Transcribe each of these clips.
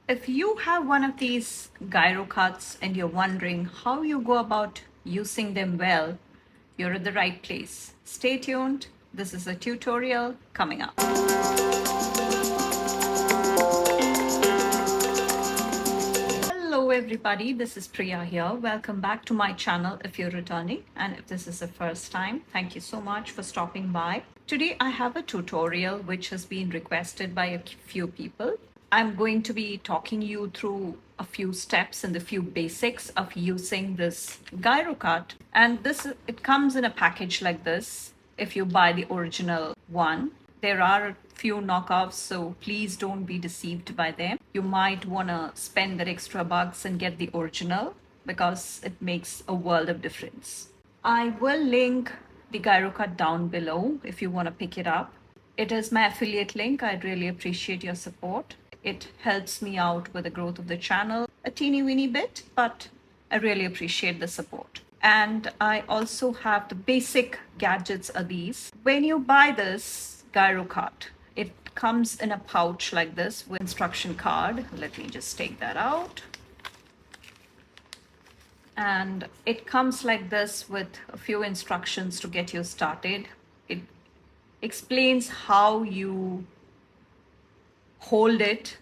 If you have one of these gyrocuts and you're wondering how you go about using them well, you're at the right place. Stay tuned. This is a tutorial coming up. Hello everybody, this is Priya here. Welcome back to my channel if you're returning, and if this is the first time, thank you so much for stopping by. Today I have a tutorial which has been requested by a few people. I'm going to be talking you through a few steps and the few basics of using this Gyrocut. And it comes in a package like this if you buy the original one. There are a few knockoffs, so please don't be deceived by them. You might want to spend that extra bucks and get the original because it makes a world of difference. I will link the Gyrocut down below if you want to pick it up. It is my affiliate link. I'd really appreciate your support. It helps me out with the growth of the channel a teeny weeny bit, but I really appreciate the support. And I also have the basic gadgets are these. When you buy this Gyrocut, it comes in a pouch like this with instruction card. Let me just take that out. And it comes like this with a few instructions to get you started. It explains how you hold it,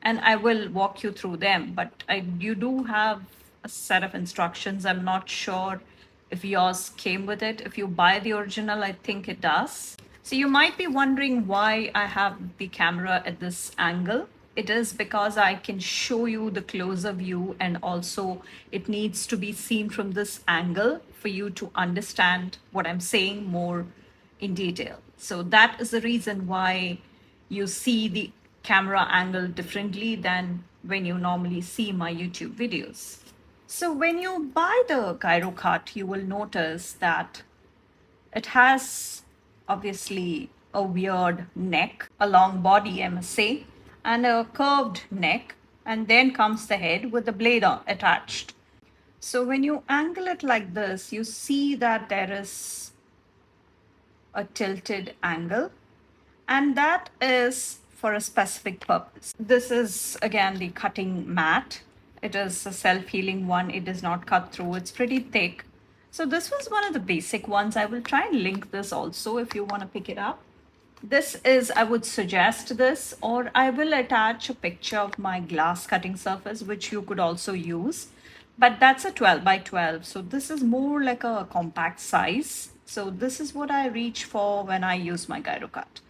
and I will walk you through them, but you do have a set of instructions. I'm not sure if yours came with it. If you buy the original, I think it does. So you might be wondering why I have the camera at this angle. It is because I can show you the closer view, and also it needs to be seen from this angle for you to understand what I'm saying more in detail. So that is the reason why you see the camera angle differently than when you normally see my YouTube videos. So when you buy the Gyrocut, you will notice that it has obviously a weird neck, a long body, I must say, and a curved neck, and then comes the head with the blade attached. So when you angle it like this, you see that there is a tilted angle, and that is for a specific purpose. This is again the cutting mat. It is a self-healing one. It does not cut through. It's pretty thick. So this was one of the basic ones. I will try and link this also if you want to pick it up. This is, I would suggest this, or I will attach a picture of my glass cutting surface, which you could also use. But that's a 12 by 12. So this is more like a compact size. So this is what I reach for when I use my Gyrocut.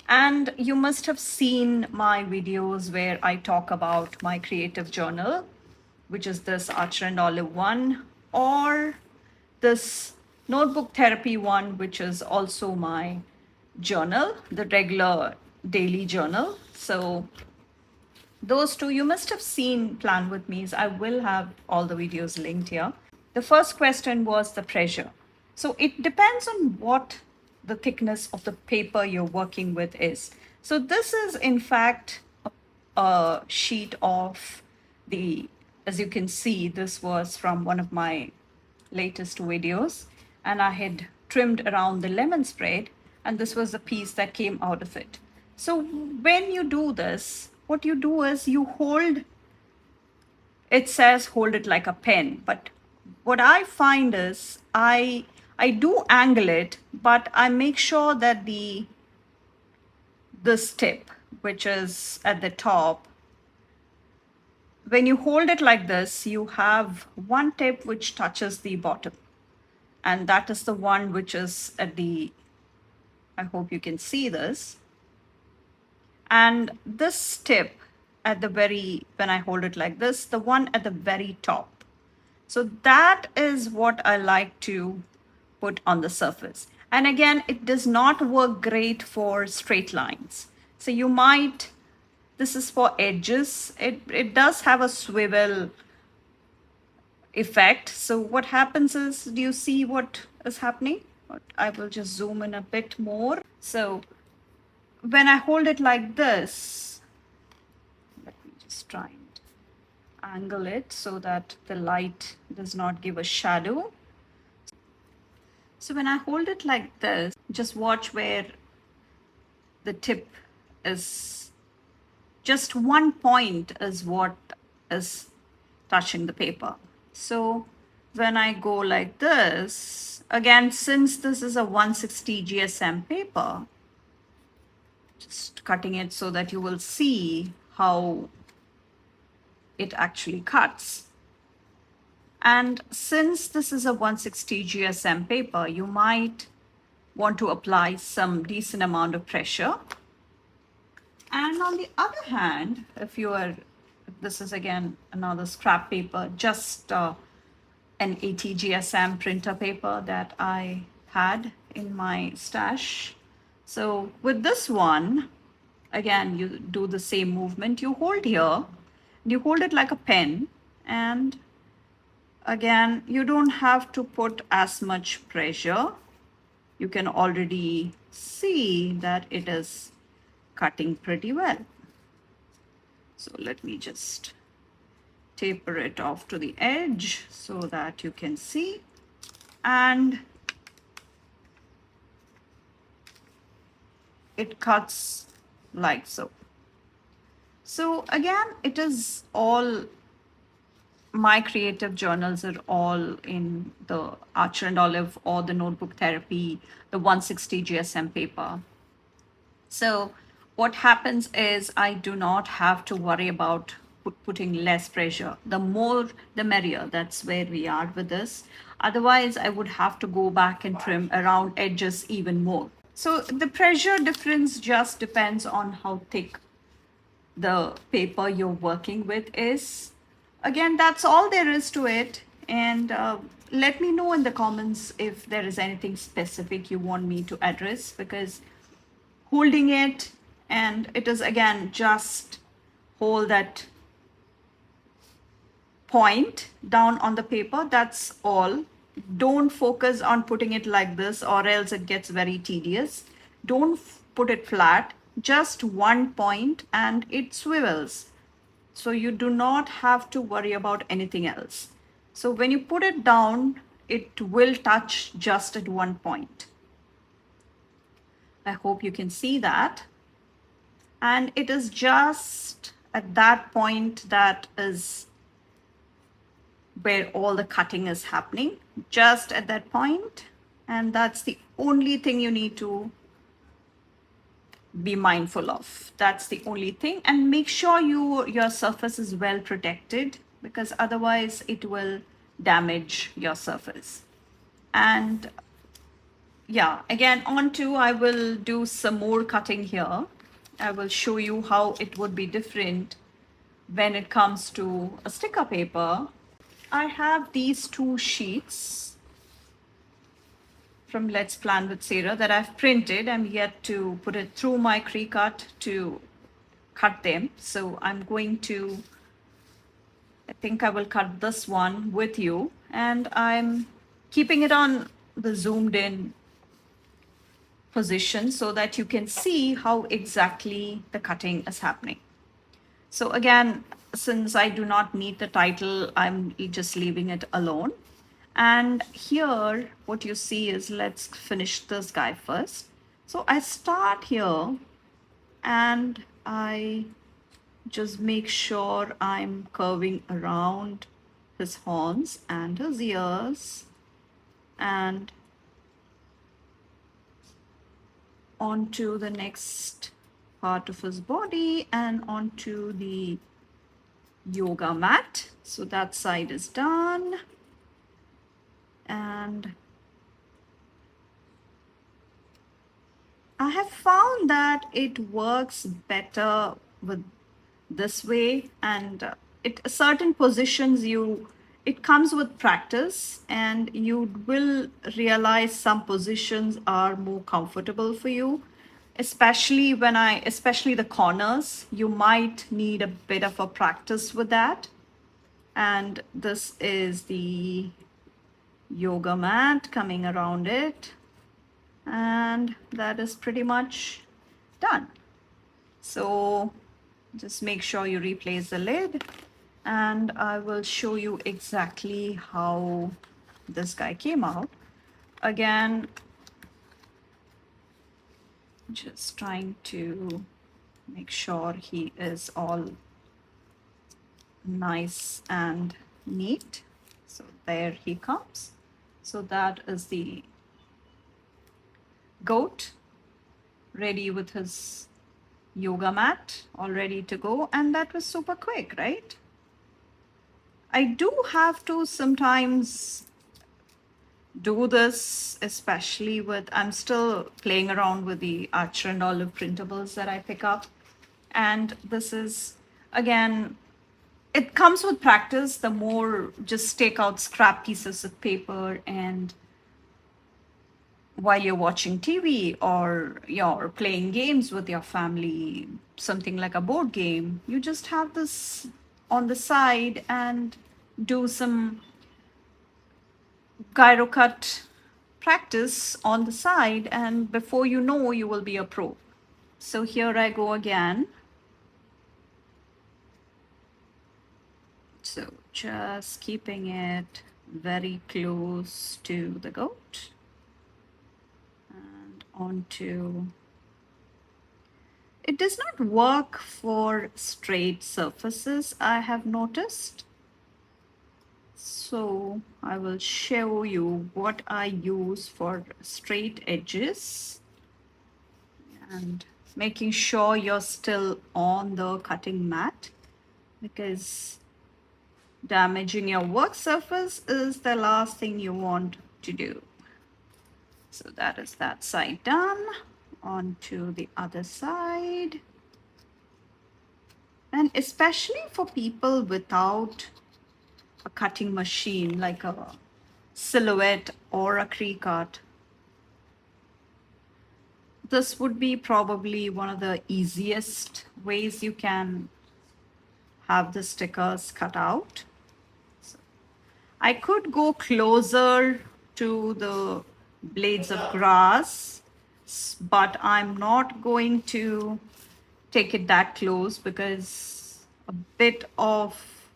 And you must have seen my videos where I talk about my creative journal, which is this Archer and Olive one, or this notebook therapy one, which is also my journal, the regular daily journal. So those two you must have seen Plan With Me's. I will have all the videos linked here. The first question was the pressure. So it depends on what the thickness of the paper you're working with is. So this is in fact a sheet of the, as you can see, this was from one of my latest videos, and I had trimmed around the lemon spread, and this was the piece that came out of it. So when you do this, what you do is you hold, it says hold it like a pen, but what I find is I do angle it, but I make sure that this tip, which is at the top, when you hold it like this, you have one tip which touches the bottom, and that is the one which is at the, I hope you can see this, and this tip at the very, when I hold it like this, the one at the very top. So that is what I like to put on the surface. And again, it does not work great for straight lines. So you might, this is for edges. It does have a swivel effect. So what happens is, do you see what is happening? I will just zoom in a bit more. So when I hold it like this, let me just try and angle it so that the light does not give a shadow. So when I hold it like this, just watch where the tip is just one point is what is touching the paper. So when I go like this, again, since this is a 160 GSM paper, just cutting it so that you will see how it actually cuts. And since this is a 160 GSM paper, you might want to apply some decent amount of pressure. And on the other hand, if you are, this is again another scrap paper, just an 80 GSM printer paper that I had in my stash. So with this one, again, you do the same movement. You hold here, you hold it like a pen, and again, you don't have to put as much pressure. You can already see that it is cutting pretty well. So let me just taper it off to the edge so that you can see. And it cuts like so. So again, it is all, my creative journals are all in the Archer and Olive or the Notebook Therapy, the 160 GSM paper. So what happens is I do not have to worry about putting less pressure. The more, the merrier. That's where we are with this. Otherwise, I would have to go back and trim around edges even more. So the pressure difference just depends on how thick the paper you're working with is. Again, that's all there is to it. And let me know in the comments if there is anything specific you want me to address, because holding it, and it is again just hold that point down on the paper, that's all. Don't focus on putting it like this or else it gets very tedious. Don't put it flat, just one point and it swivels. So you do not have to worry about anything else. So when you put it down, it will touch just at one point. I hope you can see that. And it is just at that point that is where all the cutting is happening, just at that point. And that's the only thing you need to be mindful of. That's the only thing. And make sure your surface is well protected, because otherwise it will damage your surface. And yeah, again, I will do some more cutting here. I will show you how it would be different when it comes to a sticker paper. I have these two sheets from Let's Plan with Sarah that I've printed. I'm yet to put it through my Cricut to cut them. So I'm going to, I think I will cut this one with you, and I'm keeping it on the zoomed in position so that you can see how exactly the cutting is happening. So again, since I do not need the title, I'm just leaving it alone. And here, what you see is, let's finish this guy first. So I start here and I just make sure I'm curving around his horns and his ears and onto the next part of his body and onto the yoga mat. So that side is done. And I have found that it works better with this way, and certain positions it comes with practice, and you will realize some positions are more comfortable for you, especially especially the corners. You might need a bit of a practice with that. And this is the yoga mat coming around it, and that is pretty much done. So just make sure you replace the lid, and I will show you exactly how this guy came out. Again, just trying to Make sure he is all nice and neat. So there he comes. So that is the goat ready with his yoga mat, all ready to go. And that was super quick, right? I do have to sometimes do this, especially with, I'm still playing around with the Archer and Olive printables that I pick up. And this is, again, it comes with practice. The more just take out scrap pieces of paper, and while you're watching TV or you're playing games with your family, something like a board game, you just have this on the side and do some Gyrocut practice on the side, and before you know, you will be a pro. So here I go again. So just keeping it very close to the goat and onto. It does not work for straight surfaces, I have noticed. So I will show you what I use for straight edges, and making sure you're still on the cutting mat, because damaging your work surface is the last thing you want to do. So that is that side done. On to the other side. And especially for people without a cutting machine like a Silhouette or a Cricut, this would be probably one of the easiest ways you can have the stickers cut out. So I could go closer to the blades of grass, but I'm not going to take it that close because a bit of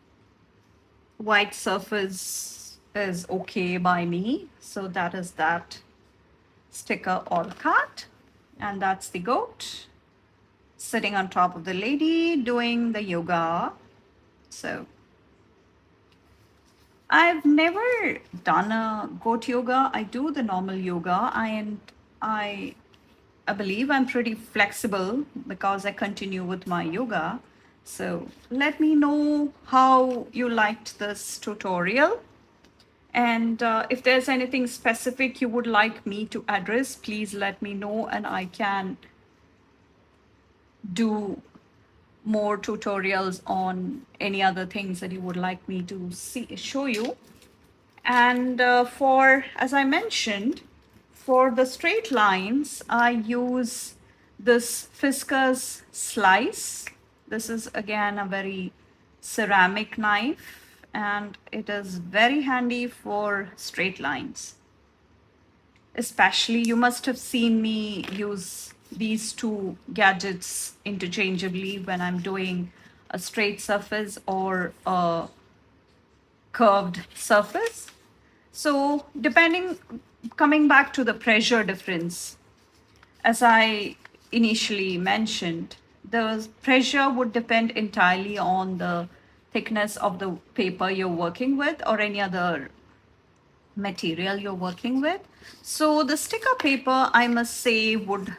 white surface is okay by me. So that is that sticker all cut, and that's the goat sitting on top of the lady doing the yoga. So I've never done a goat yoga. I do the normal yoga, and I believe I'm pretty flexible because I continue with my yoga. So let me know how you liked this tutorial. And if there's anything specific you would like me to address, please let me know, and I can do more tutorials on any other things that you would like me to show you. And as I mentioned, for the straight lines, I use this Fiskars slice. This is again a very ceramic knife, and it is very handy for straight lines. Especially, you must have seen me use these two gadgets interchangeably when I'm doing a straight surface or a curved surface. So coming back to the pressure difference, as I initially mentioned, the pressure would depend entirely on the thickness of the paper you're working with or any other material you're working with. So the sticker paper, I must say, would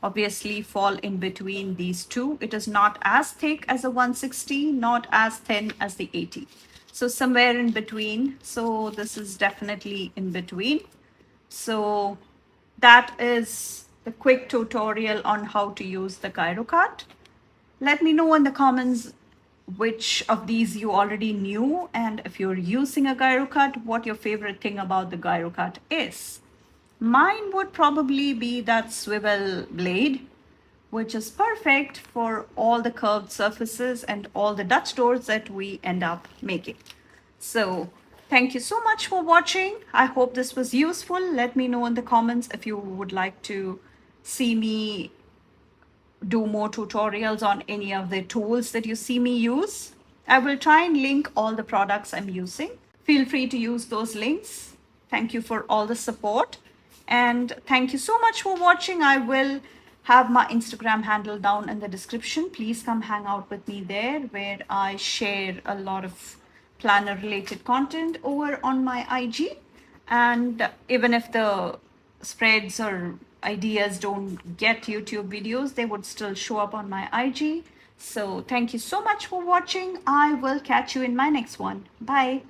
obviously fall in between these two. It is not as thick as a 160, not as thin as the 80. So somewhere in between. So this is definitely in between. So that is the quick tutorial on how to use the Gyrocut. Let me know in the comments which of these you already knew, and if you're using a Gyrocut, what your favorite thing about the Gyrocut is. Mine would probably be that swivel blade, which is perfect for all the curved surfaces and all the Dutch doors that we end up making. So thank you so much for watching. I hope this was useful. Let me know in the comments if you would like to see me do more tutorials on any of the tools that you see me use. I will try and link all the products I'm using. Feel free to use those links. Thank you for all the support. And thank you so much for watching. I will have my Instagram handle down in the description. Please come hang out with me there, where I share a lot of planner related content over on my IG. And even if the spreads or ideas don't get YouTube videos, they would still show up on my IG. So thank you so much for watching. I will catch you in my next one. Bye.